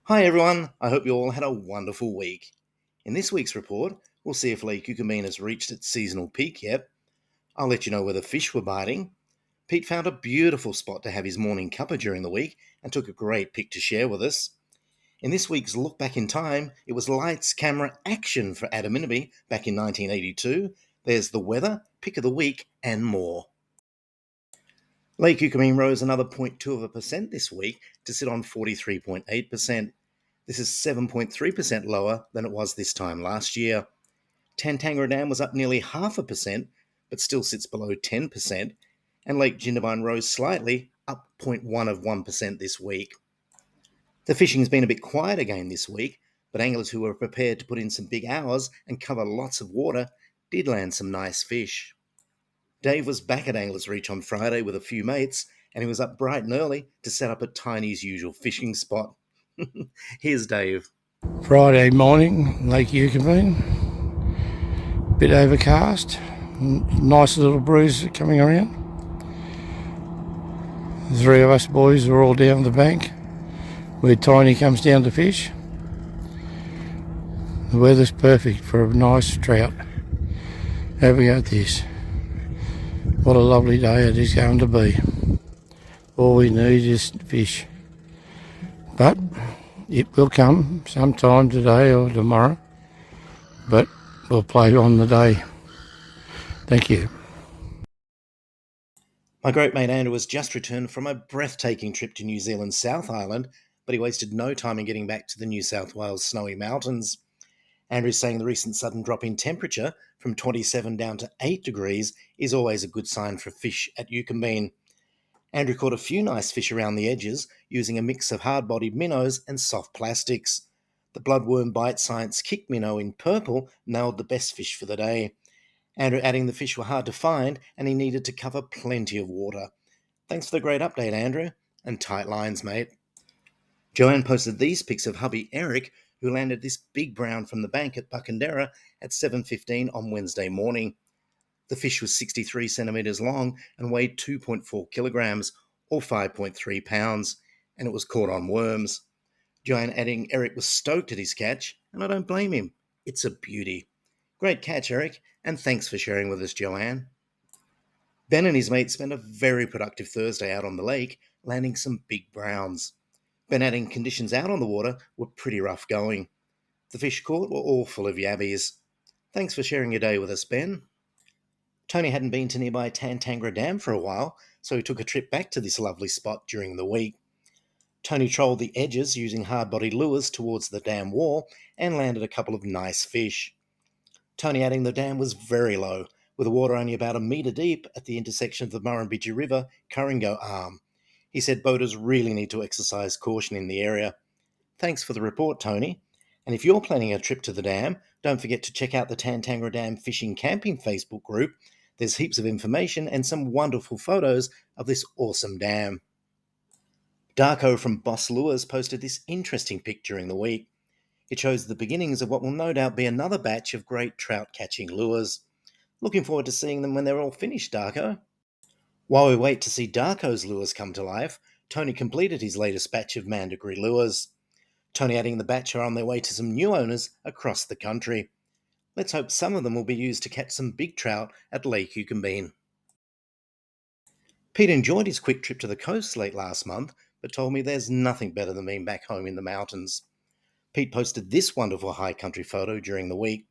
Hi everyone, I hope you all had a wonderful week. In this week's report, we'll see if Lake Eucumbene has reached its seasonal peak yet. I'll let you know where the fish were biting. Pete found a beautiful spot to have his morning cuppa during the week and took a great pic to share with us. In this week's Look Back in Time, it was lights, camera, action for Adaminaby back in 1982. There's the weather, pick of the week, and more. Lake Eucumbene rose another 0.2% this week to sit on 43.8%. This is 7.3% lower than it was this time last year. Tantangara Dam was up nearly 0.5%, but still sits below 10%, and Lake Jindabyne rose slightly, up 0.1% this week. The fishing's been a bit quiet again this week, but anglers who were prepared to put in some big hours and cover lots of water did land some nice fish. Dave was back at Anglers Reach on Friday with a few mates, and he was up bright and early to set up at Tiny's usual fishing spot. Here's Dave. Friday morning, Lake Eucumbene, bit overcast, nice little breeze coming around. The three of us boys are all down the bank where Tiny comes down to fish. The weather's perfect for a nice trout. Have a go at this. What a lovely day it is going to be. All we need is fish. But it will come sometime today or tomorrow. But we'll play on the day. Thank you. My great mate Andrew has just returned from a breathtaking trip to New Zealand's South Island, but he wasted no time in getting back to the New South Wales snowy mountains. Andrew's saying the recent sudden drop in temperature from 27 down to 8 degrees is always a good sign for fish at Eucumbene. Andrew caught a few nice fish around the edges using a mix of hard-bodied minnows and soft plastics. The bloodworm bite science kick minnow in purple nailed the best fish for the day. Andrew adding the fish were hard to find and he needed to cover plenty of water. Thanks for the great update, Andrew, and tight lines, mate. Joanne posted these pics of hubby Eric, who landed this big brown from the bank at Buckandera at 7:15 on Wednesday morning. The fish was 63 centimetres long and weighed 2.4 kilograms, or 5.3 pounds, and it was caught on worms. Joanne adding Eric was stoked at his catch, and I don't blame him. It's a beauty. Great catch, Eric, and thanks for sharing with us, Joanne. Ben and his mates spent a very productive Thursday out on the lake, landing some big browns. Ben adding conditions out on the water were pretty rough going. The fish caught were all full of yabbies. Thanks for sharing your day with us, Ben. Tony hadn't been to nearby Tantangara Dam for a while, so he took a trip back to this lovely spot during the week. Tony trolled the edges using hard-bodied lures towards the dam wall and landed a couple of nice fish. Tony adding the dam was very low, with the water only about a metre deep at the intersection of the Murrumbidgee River Kurringo Arm. He said boaters really need to exercise caution in the area. Thanks for the report, Tony. And if you're planning a trip to the dam, don't forget to check out the Tantangara Dam Fishing Camping Facebook group. There's heaps of information and some wonderful photos of this awesome dam. Darko from Boss Lures posted this interesting pic during the week. It shows the beginnings of what will no doubt be another batch of great trout catching lures. Looking forward to seeing them when they're all finished, Darko. While we wait to see Darko's lures come to life, Tony completed his latest batch of mandragory lures. Tony adding the batch are on their way to some new owners across the country. Let's hope some of them will be used to catch some big trout at Lake Eucumbene. Pete enjoyed his quick trip to the coast late last month, but told me there's nothing better than being back home in the mountains. Pete posted this wonderful high country photo during the week.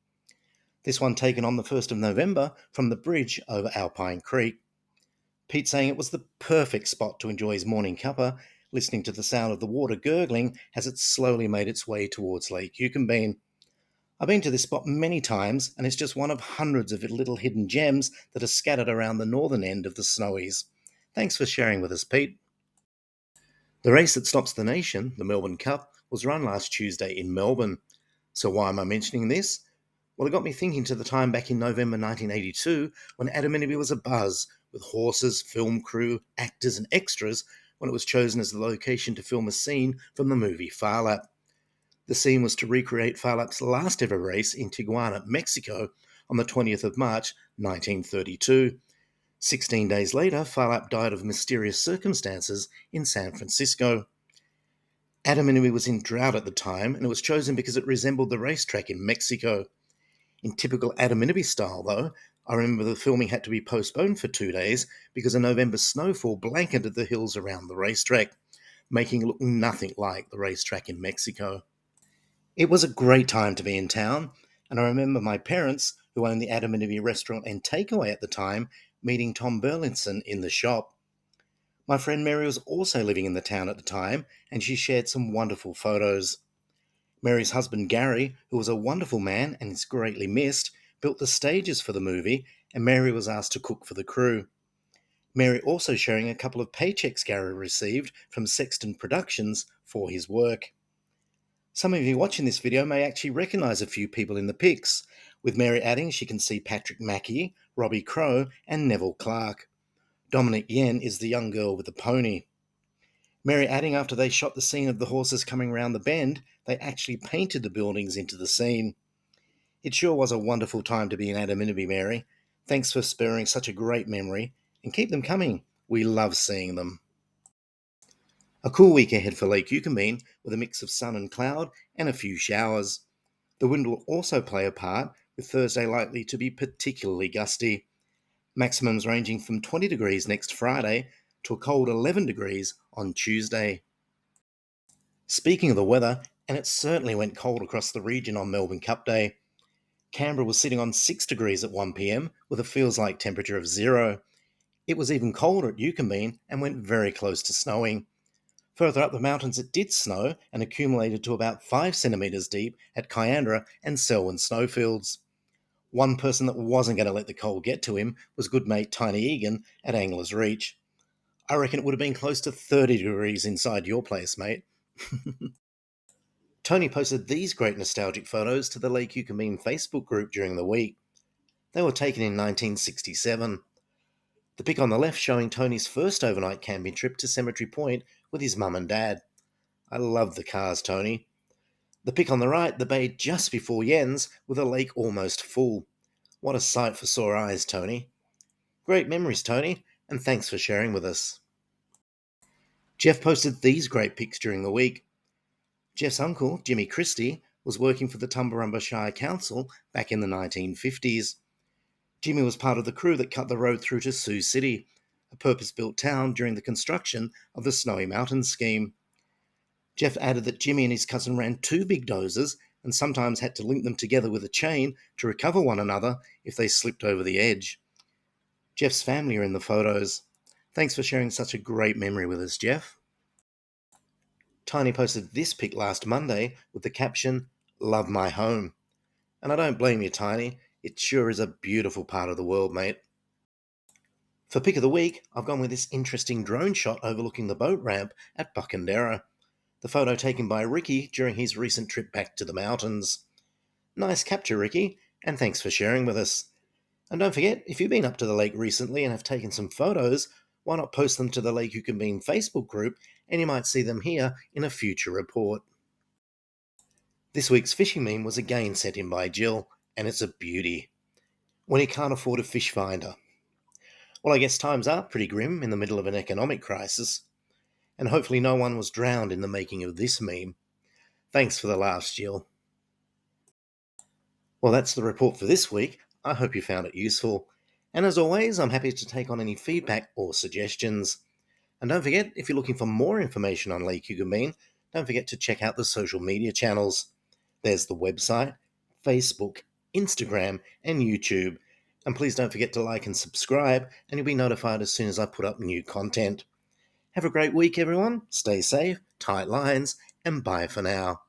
This one taken on the 1st of November from the bridge over Alpine Creek. Pete saying it was the perfect spot to enjoy his morning cuppa, listening to the sound of the water gurgling as it slowly made its way towards Lake Eucumbene. I've been to this spot many times, and it's just one of hundreds of little hidden gems that are scattered around the northern end of the Snowies. Thanks for sharing with us, Pete. The race that stops the nation, the Melbourne Cup, was run last Tuesday in Melbourne. So why am I mentioning this? Well, it got me thinking to the time back in November 1982 when Adaminaby was abuzz with horses, film crew, actors and extras when it was chosen as the location to film a scene from the movie Phar Lap. The scene was to recreate Phar Lap's last ever race in Tijuana, Mexico on the 20th of March 1932. 16 days later, Phar Lap died of mysterious circumstances in San Francisco. Adaminaby was in drought at the time, and it was chosen because it resembled the racetrack in Mexico. In typical Adaminaby style, though, I remember the filming had to be postponed for 2 days because a November snowfall blanketed the hills around the racetrack, making it look nothing like the racetrack in Mexico. It was a great time to be in town, and I remember my parents, who owned the Adaminaby restaurant and takeaway at the time, meeting Tom Burlinson in the shop. My friend Mary was also living in the town at the time, and she shared some wonderful photos. Mary's husband Gary, who was a wonderful man and is greatly missed, built the stages for the movie, and Mary was asked to cook for the crew. Mary also sharing a couple of paychecks Gary received from Sexton Productions for his work. Some of you watching this video may actually recognise a few people in the pics, with Mary adding she can see Patrick Mackey, Robbie Crow, and Neville Clark. Dominic Yen is the young girl with the pony. Mary adding after they shot the scene of the horses coming round the bend, they actually painted the buildings into the scene. It sure was a wonderful time to be in Adaminaby, Mary. Thanks for sparing such a great memory, and keep them coming. We love seeing them. A cool week ahead for Lake Eucumbene with a mix of sun and cloud and a few showers. The wind will also play a part, with Thursday likely to be particularly gusty. Maximums ranging from 20 degrees next Friday to a cold 11 degrees on Tuesday. Speaking of the weather, and it certainly went cold across the region on Melbourne Cup Day. Canberra was sitting on 6 degrees at 1 pm with a feels like temperature of 0. It was even colder at Eucumbene and went very close to snowing. Further up the mountains it did snow and accumulated to about 5 centimetres deep at Kyandra and Selwyn snowfields. One person that wasn't going to let the cold get to him was good mate Tiny Egan at Angler's Reach. I reckon it would have been close to 30 degrees inside your place, mate. Tony posted these great nostalgic photos to the Lake Eucumbene Facebook group during the week. They were taken in 1967. The pic on the left showing Tony's first overnight camping trip to Cemetery Point with his mum and dad. I love the cars, Tony. The pic on the right, the bay just before Yen's, with a lake almost full. What a sight for sore eyes, Tony. Great memories, Tony, and thanks for sharing with us. Jeff posted these great pics during the week. Jeff's uncle, Jimmy Christie, was working for the Tumbarumba Shire Council back in the 1950s. Jimmy was part of the crew that cut the road through to Sioux City, a purpose-built town during the construction of the Snowy Mountains scheme. Jeff added that Jimmy and his cousin ran 2 big dozers and sometimes had to link them together with a chain to recover one another if they slipped over the edge. Jeff's family are in the photos. Thanks for sharing such a great memory with us, Jeff. Tiny posted this pic last Monday with the caption, "Love my home." And I don't blame you, Tiny. It sure is a beautiful part of the world, mate. For pick of the week, I've gone with this interesting drone shot overlooking the boat ramp at Buckandera. The photo taken by Ricky during his recent trip back to the mountains. Nice capture, Ricky, and thanks for sharing with us. And don't forget, if you've been up to the lake recently and have taken some photos, why not post them to the Lake Eucumbene Facebook group, and you might see them here in a future report. This week's fishing meme was again sent in by Jill, and it's a beauty. When he can't afford a fish finder. Well, I guess times are pretty grim in the middle of an economic crisis, and hopefully no one was drowned in the making of this meme. Thanks for the laughs, Jill. Well, that's the report for this week. I hope you found it useful. And as always, I'm happy to take on any feedback or suggestions. And don't forget, if you're looking for more information on Lake Eucumbene, don't forget to check out the social media channels. There's the website, Facebook, Instagram, and YouTube. And please don't forget to like and subscribe, and you'll be notified as soon as I put up new content. Have a great week, everyone. Stay safe, tight lines, and bye for now.